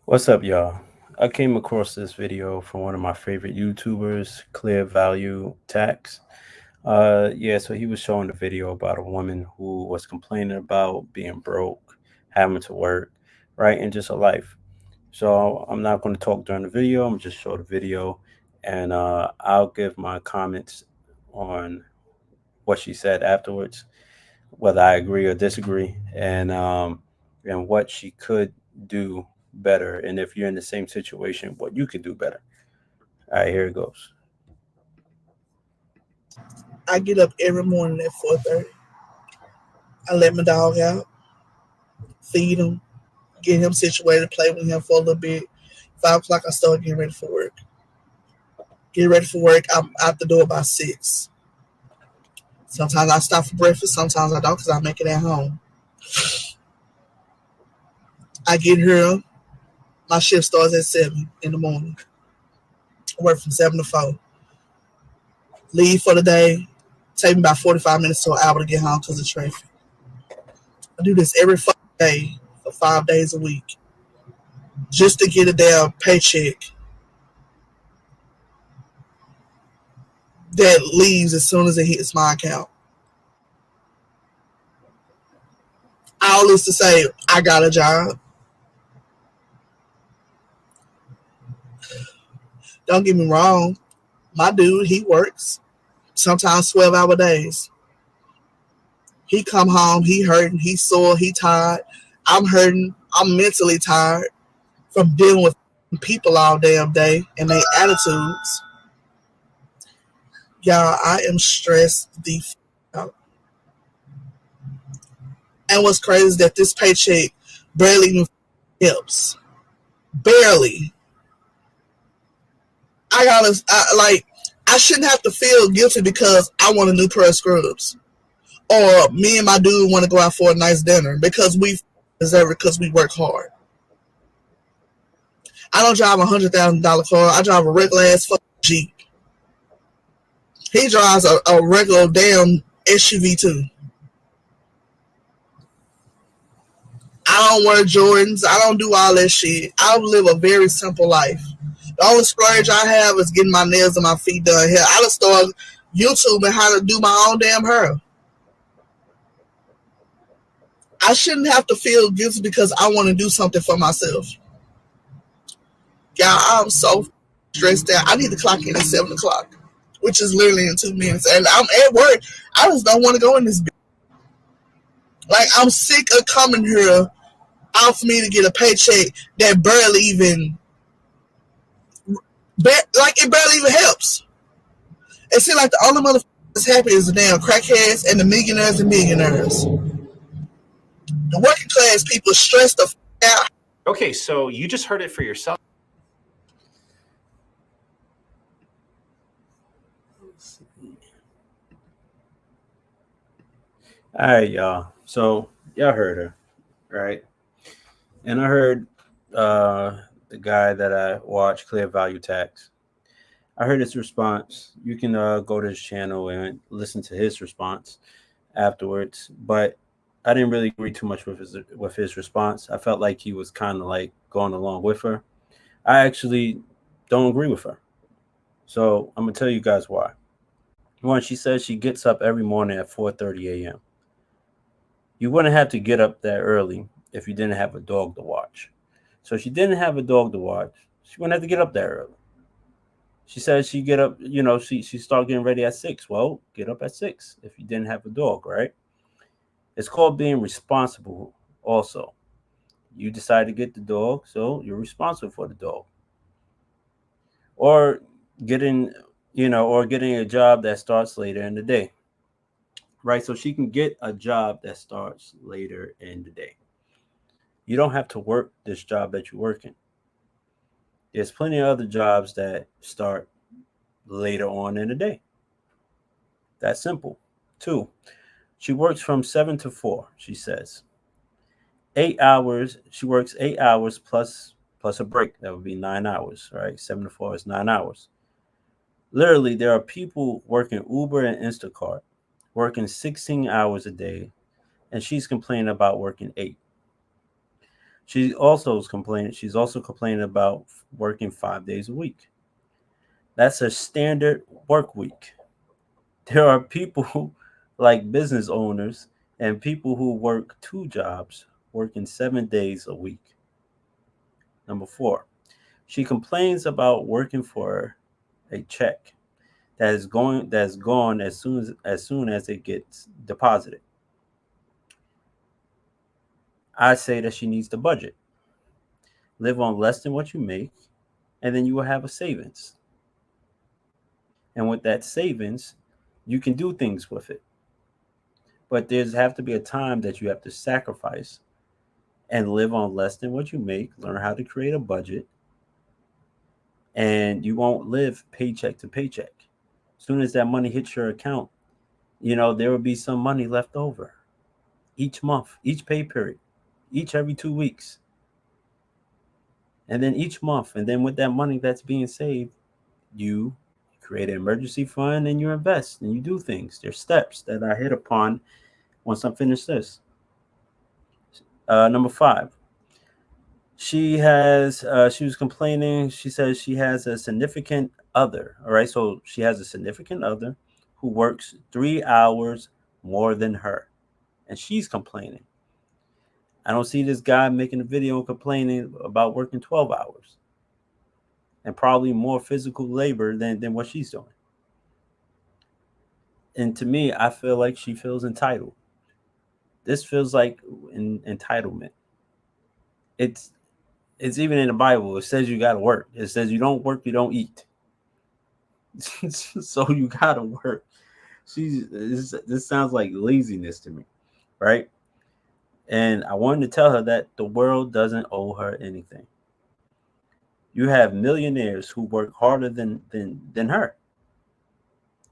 What's up, y'all? I came across this video from one of my favorite YouTubers, Clear Value Tax. So he was showing a video about a woman who was complaining about being broke, having to work, right, and just a life. So I'm not going to talk during the video. I'm just show the video, and I'll give my comments on what she said afterwards, whether I agree or disagree, and what she could do better, and if you're in the same situation, what you could do better. All right, here it goes. I get up every morning at 4:30. I let my dog out, feed him, get him situated, play with him for a little bit. 5 o'clock, I start getting ready for work. Get ready for work. I'm out the door by 6. Sometimes I stop for breakfast. Sometimes I don't because I make it at home. I get here. My shift starts at 7 in the morning. I work from 7 to 4. Leave for the day. Take me about 45 minutes to an hour to get home because of traffic. I do this every fucking day for 5 days a week just to get a damn paycheck that leaves as soon as it hits my account. All this to say, I got a job. Don't get me wrong. My dude, he works sometimes 12-hour days. He come home, he hurting, he sore, he tired. I'm hurting. I'm mentally tired from dealing with people all damn day and their attitudes. Y'all, I am stressed the out. And what's crazy is that this paycheck barely even helps. Barely. I shouldn't have to feel guilty because I want a new pair of scrubs. Or me and my dude want to go out for a nice dinner because we deserve it because we work hard. I don't drive $100,000 car. I drive a regular ass fucking Jeep. He drives a regular damn SUV too. I don't wear Jordans. I don't do all that shit. I live a very simple life. The only splurge I have is getting my nails and my feet done here. I just started YouTubing how to do my own damn hair. I shouldn't have to feel guilty because I want to do something for myself. Yeah, I'm so stressed out. I need to clock in at 7 o'clock, which is literally in 2 minutes. And I'm at work. I just don't want to go in this bitch. Like, I'm sick of coming here out for me to get a paycheck that barely even, it barely even helps. It seems like the only motherfuckers that's happy is the damn crackheads and the millionaires and millionaires. The working class people stressed the out. Okay, so you just heard it for yourself. All right, y'all. So y'all heard her, right? And I heard the guy that I watch, Clear Value Tax. I heard his response. You can go to his channel and listen to his response afterwards. But I didn't really agree too much with his response. I felt like he was kind of like going along with her. I actually don't agree with her. So I'm gonna tell you guys why. One, she says she gets up every morning at 4:30 a.m. You wouldn't have to get up that early if you didn't have a dog to watch. So if she didn't have a dog to watch, she wouldn't have to get up that early. She says she get up, she start getting ready at 6. Well, get up at 6 if you didn't have a dog, right? It's called being responsible also. You decide to get the dog, so you're responsible for the dog. Or getting, getting a job that starts later in the day. Right? So she can get a job that starts later in the day. You don't have to work this job that you're working. There's plenty of other jobs that start later on in the day. That's simple. Two, she works from 7 to 4, she says. 8 hours, she works 8 hours plus a break. That would be 9 hours, right? 7 to 4 is 9 hours. Literally, there are people working Uber and Instacart, working 16 hours a day, and she's complaining about working 8. She also is complaining. She's also complaining about working 5 days a week. That's a standard work week. There are people who, like business owners and people who work two jobs, working 7 days a week. Number four, she complains about working for a check that's gone as soon as it gets deposited. I say that she needs to budget, live on less than what you make, and then you will have a savings. And with that savings, you can do things with it. But there's have to be a time that you have to sacrifice and live on less than what you make, learn how to create a budget, and you won't live paycheck to paycheck. As soon as that money hits your account, there will be some money left over each month, each pay period, each every 2 weeks, and then each month. And then with that money that's being saved, you create an emergency fund and you invest and you do things. There's steps that I hit upon once I'm finished this. Number five, she was complaining. She says she has a significant other. All right, so she has a significant other who works 3 hours more than her, and she's complaining. I don't see this guy making a video complaining about working 12 hours and probably more physical labor than what she's doing. And to me, I feel like she feels entitled. This feels like entitlement. It's it's even in the Bible. It says you got to work. It says you don't work, you don't eat. So you got to work. This sounds like laziness to me, right? And I wanted to tell her that the world doesn't owe her anything. You have millionaires who work harder than her.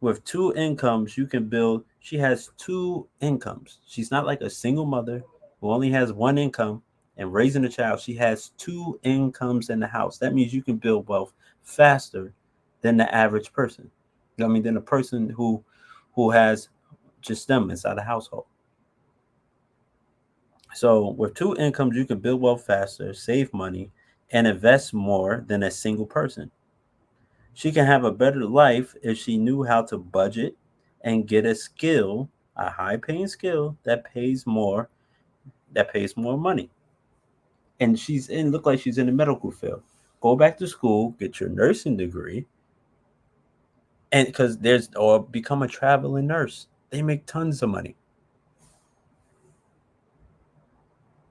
With two incomes, you can build. She has two incomes. She's not like a single mother who only has one income and raising a child. She has two incomes in the house. That means you can build wealth faster than the average person. I mean, than a person who has just them inside the household. So with two incomes, you can build wealth faster, save money, and invest more than a single person. She can have a better life if she knew how to budget and get a skill, a high paying skill that pays more money. And she's in look like she's in the medical field. Go back to school, get your nursing degree, and because there's or become a traveling nurse. They make tons of money.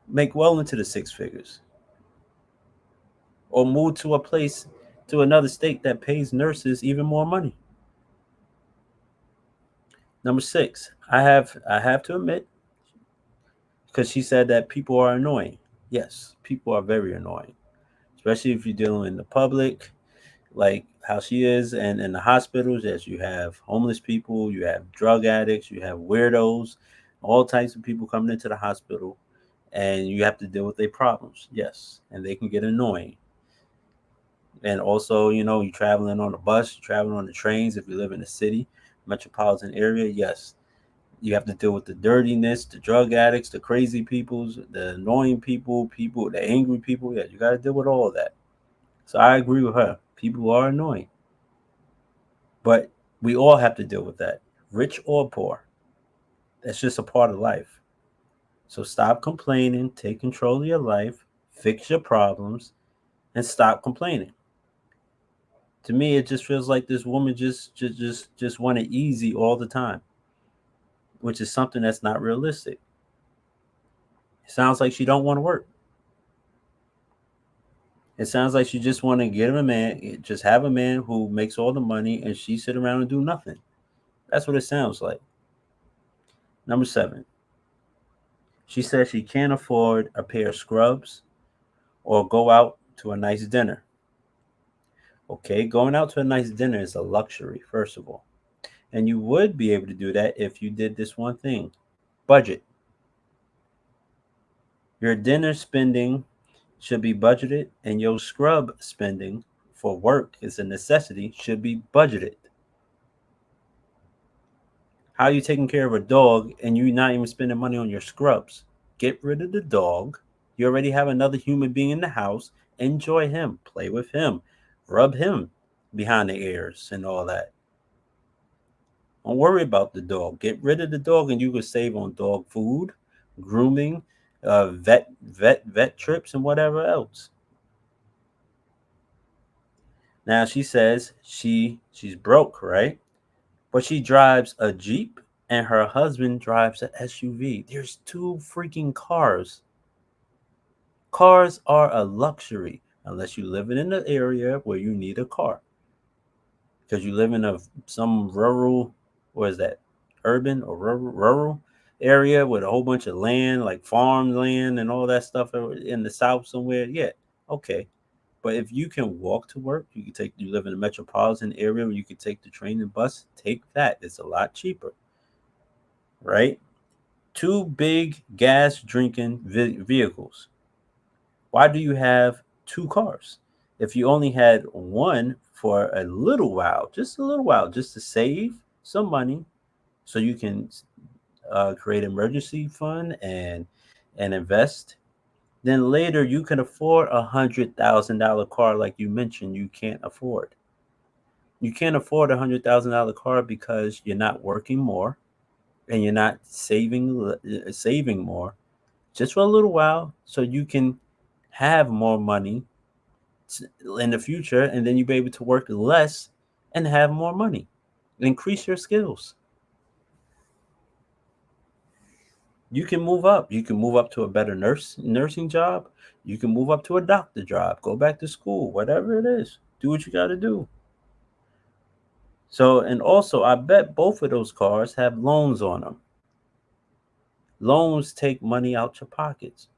Make well into the six figures. Or move to another state that pays nurses even more money. Number six, I have to admit, because she said that people are annoying. Yes, people are very annoying, especially if you're dealing in the public, like how she is, and in the hospitals. Yes, you have homeless people, you have drug addicts, you have weirdos, all types of people coming into the hospital, and you have to deal with their problems. Yes, and they can get annoying. And also, you're traveling on a bus, you're traveling on the trains. If you live in a city, metropolitan area, yes, you have to deal with the dirtiness, the drug addicts, the crazy peoples, the annoying people, the angry people. Yeah, you got to deal with all of that. So I agree with her. People are annoying, but we all have to deal with that, rich or poor. That's just a part of life. So stop complaining, take control of your life, fix your problems, and stop complaining. To me, it just feels like this woman just wanted easy all the time, which is something that's not realistic. It sounds like she don't want to work. It sounds like she just want to get a man, just have a man who makes all the money, and she sit around and do nothing. That's what it sounds like. Number seven, she says she can't afford a pair of scrubs or go out to a nice dinner. Okay, going out to a nice dinner is a luxury, first of all. And you would be able to do that if you did this one thing: budget. Your dinner spending should be budgeted, and your scrub spending for work is a necessity should be budgeted. How are you taking care of a dog and you not even spending money on your scrubs? Get rid of the dog. You already have another human being in the house. Enjoy him, play with him, rub him behind the ears and all that. Don't worry about the dog. Get rid of the dog, and you can save on dog food, grooming, vet trips, and whatever else. Now she says she's broke, right? But she drives a Jeep, and her husband drives a SUV. There's two freaking cars. Cars are a luxury unless you live in an area where you need a car because you live in some rural, what is that, urban or rural area with a whole bunch of land, like farmland and all that stuff in the south somewhere. Yeah, okay. But if you can walk to work, you live in a metropolitan area where you can take the train and bus, take that. It's a lot cheaper, right? Two big gas drinking vehicles. Why do you have two cars? If you only had one for a little while, just a little while, just to save some money, so you can create emergency fund and invest. Then later you can afford $100,000 car, like you mentioned. You can't afford. You can't afford $100,000 car because you're not working more and you're not saving more, just for a little while, so you can have more money in the future, and then you'll be able to work less and have more money, increase your skills. You can move up. You can move up to a better nursing job. You can move up to a doctor job, go back to school, whatever it is. Do what you got to do. So, and also, I bet both of those cars have loans on them. Loans take money out your pockets.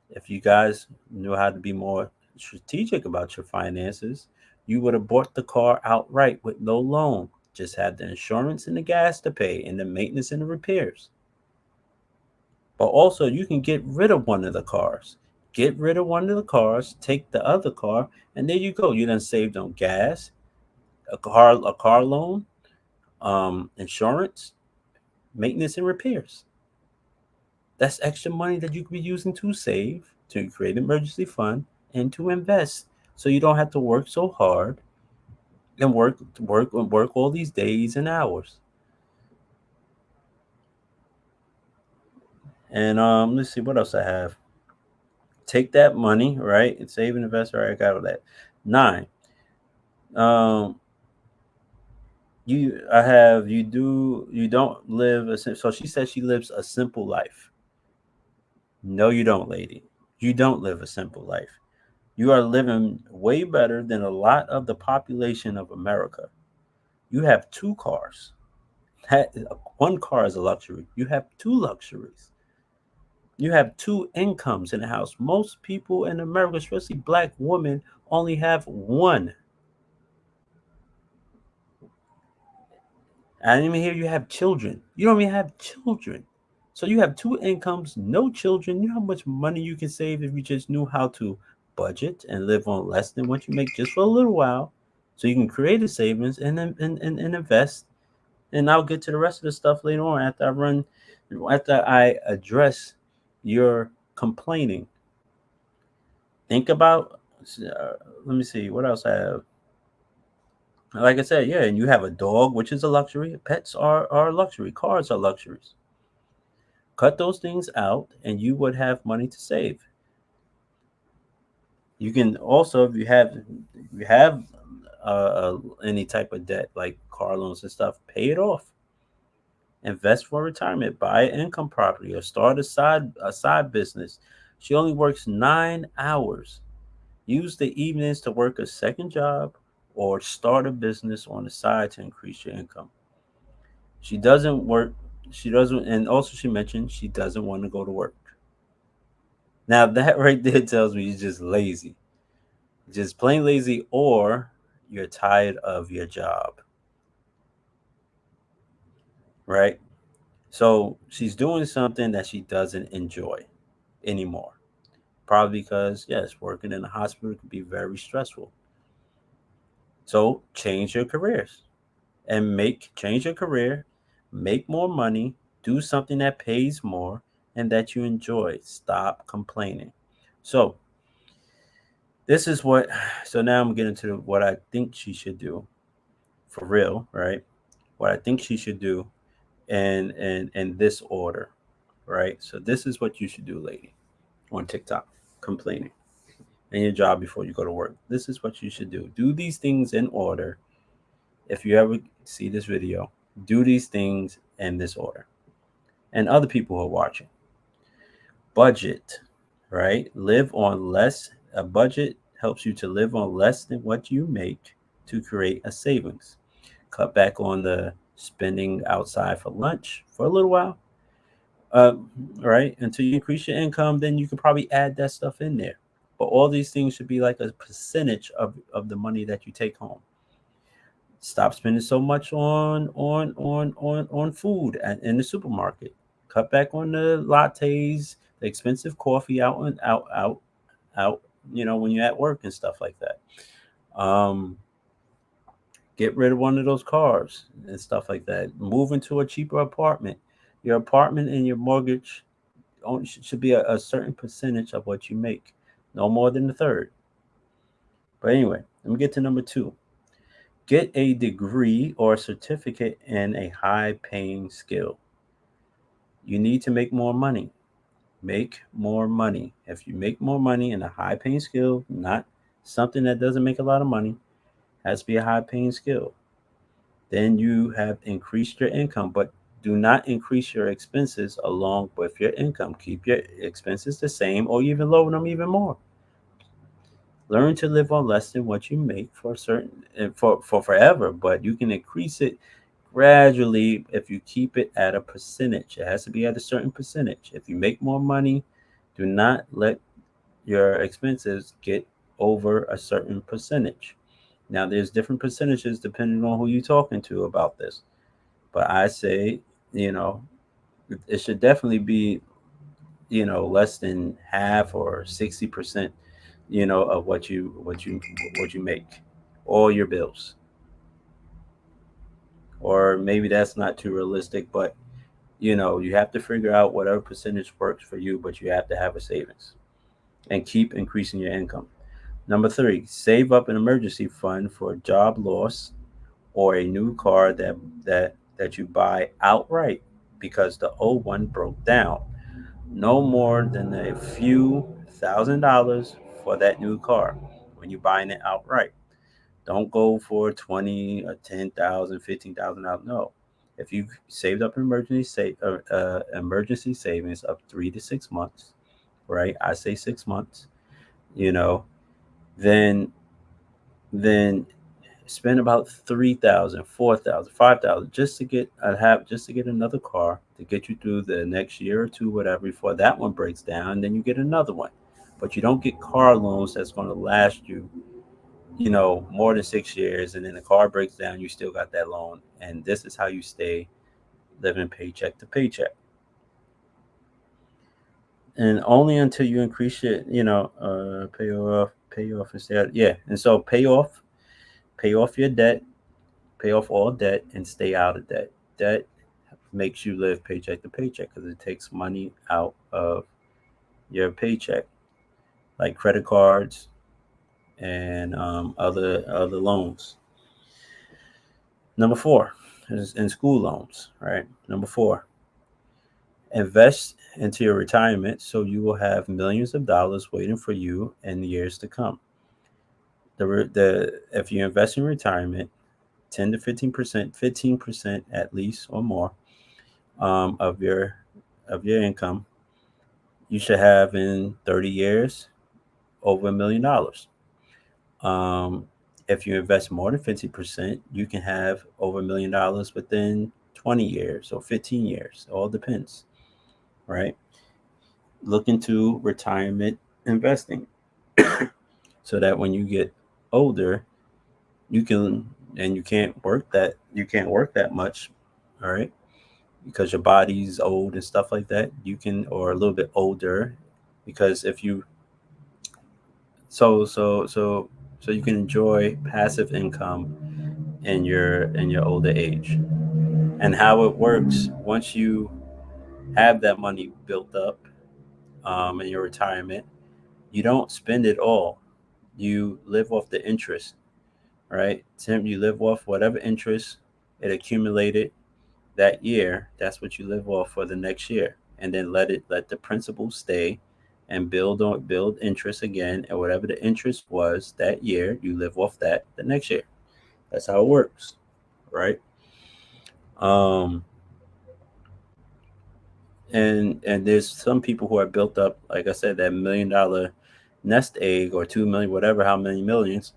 If you guys knew how to be more strategic about your finances, you would have bought the car outright with no loan. Just had the insurance and the gas to pay and the maintenance and the repairs. But also, you can get rid of one of the cars. Get rid of one of the cars, take the other car, and there you go. You done saved on gas, a car loan, insurance, maintenance, and repairs. That's extra money that you could be using to save, to create an emergency fund, and to invest. So you don't have to work so hard and work all these days and hours. And let's see what else I have. Take that money, right? And save and invest. All right, I got all that. Nine. Um, you don't live so she says she lives a simple life. No, you don't, lady. You don't live a simple life. You are living way better than a lot of the population of America. You have two cars. That, one car is a luxury. You have two luxuries. You have two incomes in the house. Most people in America, especially black women, only have one. I didn't even hear you have children. You don't even have children. So you have two incomes, no children. You know how much money you can save if you just knew how to budget and live on less than what you make just for a little while. So you can create a savings and invest. And I'll get to the rest of the stuff later on after I address your complaining. Think about, let me see, what else I have. Like I said, yeah, and you have a dog, which is a luxury. Pets are a luxury. Cars are luxuries. Cut those things out, and you would have money to save. You can also, if you have any type of debt like car loans and stuff, pay it off. Invest for retirement. Buy an income property or start a side business. She only works 9 hours. Use the evenings to work a second job or start a business on the side to increase your income. She doesn't work. She doesn't, and also she mentioned she doesn't want to go to work. Now that right there tells me you're just lazy, just plain lazy, or you're tired of your job, right? So she's doing something that she doesn't enjoy anymore. Probably because yes, working in a hospital can be very stressful. So change your careers and make change your career, make more money, do something that pays more and that you enjoy. Stop complaining. So this is what. So now I'm getting to what I think she should do for real, right? What I think she should do in this order, right? So this is what you should do, lady, on TikTok, complaining in your job before you go to work. This is what you should do. Do these things in order. If you ever see this video, do these things in this order. And other people who are watching, budget, right? Live on less. A budget helps you to live on less than what you make to create a savings. Cut back on the spending outside for lunch for a little while, uh, right? Until you increase your income, then you could probably add that stuff in there. But all these things should be like a percentage of the money that you take home. Stop spending so much on food in the supermarket. Cut back on the lattes, the expensive coffee out. When you're at work and stuff like that. Um, get rid of one of those cars and stuff like that. Move into a cheaper apartment. Your apartment and your mortgage should be a certain percentage of what you make, no more than a third. But anyway, let me get to number two. Get a degree or certificate in a high paying skill. You need to make more money. Make more money. If you make more money in a high paying skill, not something that doesn't make a lot of money, has to be a high paying skill. Then you have increased your income, but do not increase your expenses along with your income. Keep your expenses the same or even lower them even more. Learn to live on less than what you make for certain for forever, but you can increase it gradually if you keep it at a percentage. It has to be at a certain percentage. If you make more money, do not let your expenses get over a certain percentage. Now, there's different percentages depending on who you're talking to about this, but I say, you know, it should definitely be, less than half or 60%, of what you make, all your bills. Or maybe that's not too realistic, but you have to figure out whatever percentage works for you, but you have to have a savings and keep increasing your income. Number three, save up an emergency fund for job loss or a new car that you buy outright because the old one broke down. No more than a few $1,000s for that new car when you're buying it outright. Don't go for 20 or 10,000, $15,000. No. If you saved up an emergency savings of 3 to 6 months, right? I say 6 months, you know, then then spend about 3,000, 4,000, 5,000 just to get another car to get you through the next year or two, whatever, before that one breaks down. Then you get another one, but you don't get car loans that's going to last you, more than 6 years, and then the car breaks down. You still got that loan, and this is how you stay living paycheck to paycheck, and only until you increase it, pay off instead. Yeah, and so pay off your debt, pay off all debt, and stay out of debt. Debt makes you live paycheck to paycheck because it takes money out of your paycheck, like credit cards and other loans. Number four is in school loans, right? Number four, invest into your retirement so you will have millions of dollars waiting for you in the years to come. The if you invest in retirement, 10 to 15%, 15% at least or more, of your income, you should have in 30 years over $1 million. Um, if you invest more than 50%, you can have over $1 million within 20 years or 15 years. It all depends, right? Look into retirement investing so that when you get older, you can and you can't work that much, all right? Because your body's old and stuff like that. You can, or a little bit older, because if you so you can enjoy passive income in your older age. And how it works, once you have that money built up in your retirement, You don't spend it all. You live off the interest, right? Tim, you live off whatever interest it accumulated that year. That's what you live off for the next year, and then let the principal stay, and build interest again, and whatever the interest was that year, you live off that the next year. That's how it works, right? Um, and there's some people who are built up, like I said, that $1 million nest egg or 2 million, whatever, how many millions,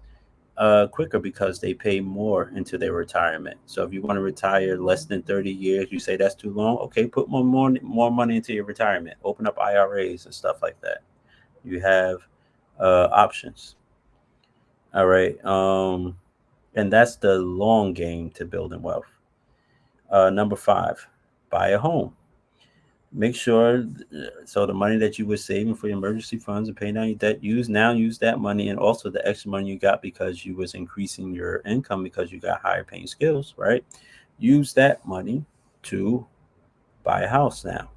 quicker because they pay more into their retirement. So if you want to retire less than 30 years, you say that's too long. Okay, put more money into your retirement. Open up IRAs and stuff like that. You have options. All right. And that's the long game to building wealth. Number five, buy a home. Make sure so the money that you were saving for your emergency funds and paying down your debt, use that money, and also the extra money you got because you was increasing your income because you got higher paying skills, right? Use that money to buy a house now.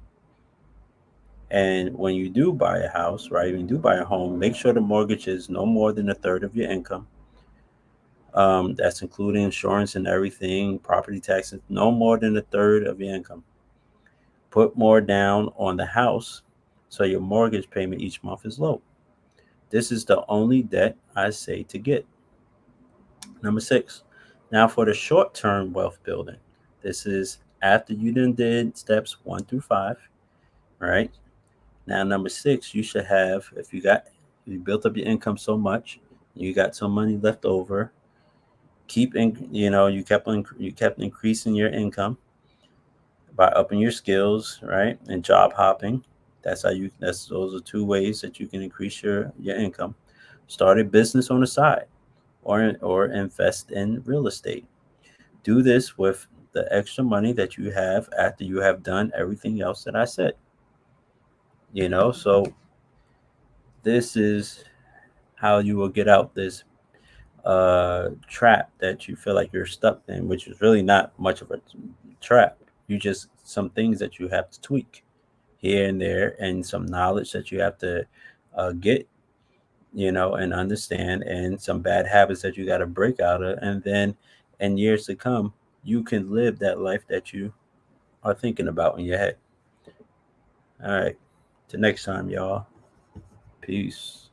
And when you do buy a house, right, when you do buy a home, make sure the mortgage is no more than a third of your income. That's including insurance and everything, property taxes, no more than a third of your income. Put more down on the house so your mortgage payment each month is low. This is the only debt I say to get. Number six. Now for the short term wealth building. This is after you done did steps 1 through 5. Right. Now number six, you should have, if you built up your income so much, you got some money left over. You kept increasing your income by upping your skills, right? And job hopping. Those are two ways that you can increase your income. Start a business on the side, or invest in real estate. Do this with the extra money that you have after you have done everything else that I said. So this is how you will get out this trap that you feel like you're stuck in, which is really not much of a trap. You just some things that you have to tweak here and there, and some knowledge that you have to get, and understand, and some bad habits that you got to break out of. And then in years to come, you can live that life that you are thinking about in your head. All right. Till next time, y'all. Peace.